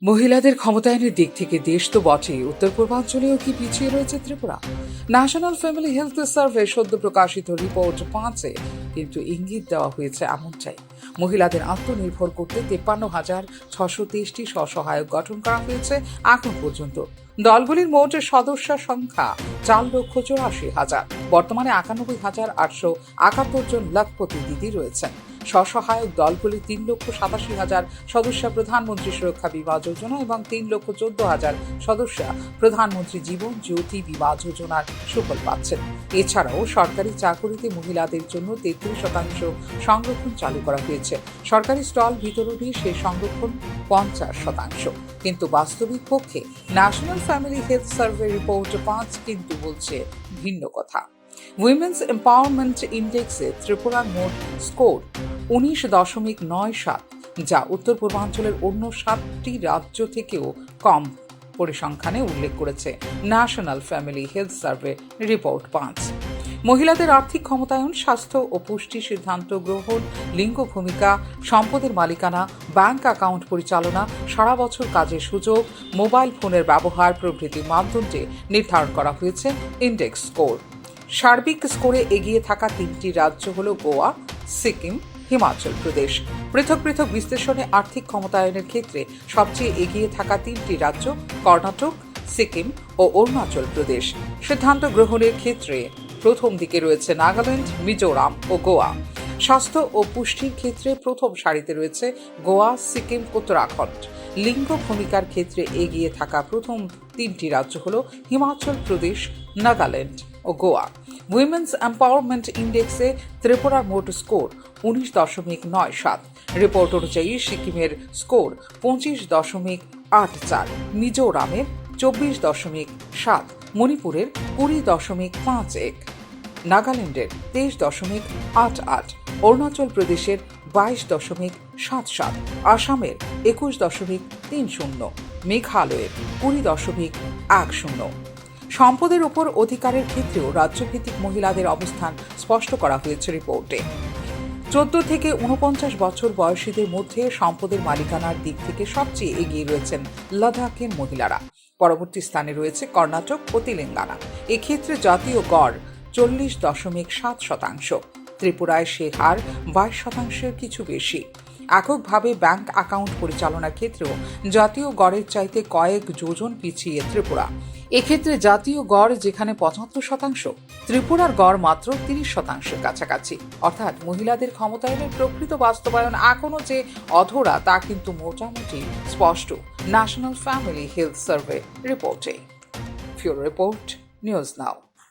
মহিলাদের ক্ষমতায়নের দিক থেকে দেশ তো বটেই, উত্তর পূর্বাঞ্চলেও কি পিছিয়ে রয়েছে Tripura? National family health survey সদ্য প্রকাশিত রিপোর্ট 5-এ কিন্তু ইঙ্গিত দেওয়া হয়েছে এমনটাই। মহিলাদের আত্মনির্ভর করতে 53,623টি স্বসহায়ক গঠন করা হয়েছে এখন পর্যন্ত। দলগুলির মোট সদস্য সংখ্যা 4,84,000। বর্তমানে 91,871 জন লাখপতি দিদি রয়েছেন। স্বসহায়ক দলগুলি 3,87,000 সদস্য প্রধানমন্ত্রী সুরক্ষা বিমা যোজনা এবং 3,14,000 সদস্য প্রধানমন্ত্রী জীবন জ্যোতি বিমা যোজনার সুফল পাচ্ছেন। এছাড়াও সরকারি চাকুরিতে মহিলাদের জন্য 33% সংরক্ষণ চালু করা হয়েছে। সরকারি স্টল বিতরণে সেই সংরক্ষণ 50%। কিন্তু বাস্তবিক পক্ষে national family health survey report 5 কিন্তু বলছে ভিন্ন কথা। উইমেন্স এম্পাওয়ারমেন্ট ইন্ডেক্সে ত্রিপুরার মোট স্কোর 19.97, যা উত্তর পূর্বাঞ্চলের অন্য 7টি রাজ্য থেকেও কম পরিসংখ্যানে উল্লেখ করেছে national family health survey report 5। মহিলাদের আর্থিক ক্ষমতায়ন, স্বাস্থ্য ও পুষ্টি সিদ্ধান্ত গ্রহণ, লিঙ্গ ভূমিকা, সম্পদের মালিকানা, ব্যাংক অ্যাকাউন্ট পরিচালনা, সারা বছর কাজের সুযোগ, মোবাইল ফোনের ব্যবহার প্রভৃতি মানদণ্ডে নির্ধারণ করা হয়েছে ইন্ডেক্স স্কোর। সার্বিক স্কোরে এগিয়ে থাকা 3টি রাজ্য হল গোয়া, সিকিম, হিমাচল প্রদেশ। পৃথক পৃথক বিশ্লেষণে আর্থিক ক্ষমতায়নের ক্ষেত্রে সবচেয়ে এগিয়ে থাকা 3টি রাজ্য কর্ণাটক, সিকিম ও অরুণাচল প্রদেশ। সিদ্ধান্ত গ্রহণের ক্ষেত্রে প্রথম দিকে রয়েছে নাগাল্যান্ড, মিজোরাম ও গোয়া। স্বাস্থ্য ও পুষ্টির ক্ষেত্রে প্রথম সারিতে রয়েছে গোয়া, সিকিম, উত্তরাখণ্ড। লিঙ্গ ভূমিকার ক্ষেত্রে এগিয়ে থাকা প্রথম 3টি রাজ্য হল হিমাচল প্রদেশ, নাগাল্যান্ড ও গোয়া। উইমেন্স এম্পাওয়ারমেন্ট ইন্ডেক্সে ত্রিপুরার মোট স্কোর 19.97। রিপোর্ট অনুযায়ী সিকিমের স্কোর 25.84, মিজোরামের 24.7, মণিপুরের 20.51, নাগাল্যান্ডের 23.88, অরুণাচল প্রদেশের 22.77, আসামের 21.30, মেঘালয়ের 20.10। সম্পদের উপর অধিকারের ক্ষেত্রেও রাজ্যভিত্তিক মহিলাদের অবস্থান স্পষ্ট করা হয়েছে রিপোর্টে। 14 থেকে 49 বছর বয়সীদের মধ্যে সম্পদের মালিকানার দিক থেকে সবচেয়ে এগিয়ে রয়েছেন লাদাখের মহিলারা। পরবর্তী স্থানে রয়েছে কর্ণাটক ও তেলেঙ্গানা। এক্ষেত্রে জাতীয় গড় 40.7%। ত্রিপুরায় সে হার 22%-এর কিছু বেশি। এককভাবে ব্যাংক অ্যাকাউন্ট পরিচালনার ক্ষেত্রেও জাতীয় গড়ের চাইতে কয়েক যোজন পিছিয়ে ত্রিপুরা। এক্ষেত্রে জাতীয় গড় যেখানে 75%, ত্রিপুরার গড় মাত্র 30%-এর কাছাকাছি। অর্থাৎ মহিলাদের ক্ষমতায়নের প্রকৃত বাস্তবায়ন এখনও যে অধরা তা কিন্তু মোটামুটি স্পষ্ট ন্যাশনাল ফ্যামিলি হেলথ সার্ভে রিপোর্টে। ফিউরো রিপোর্ট, নিউজ নাও।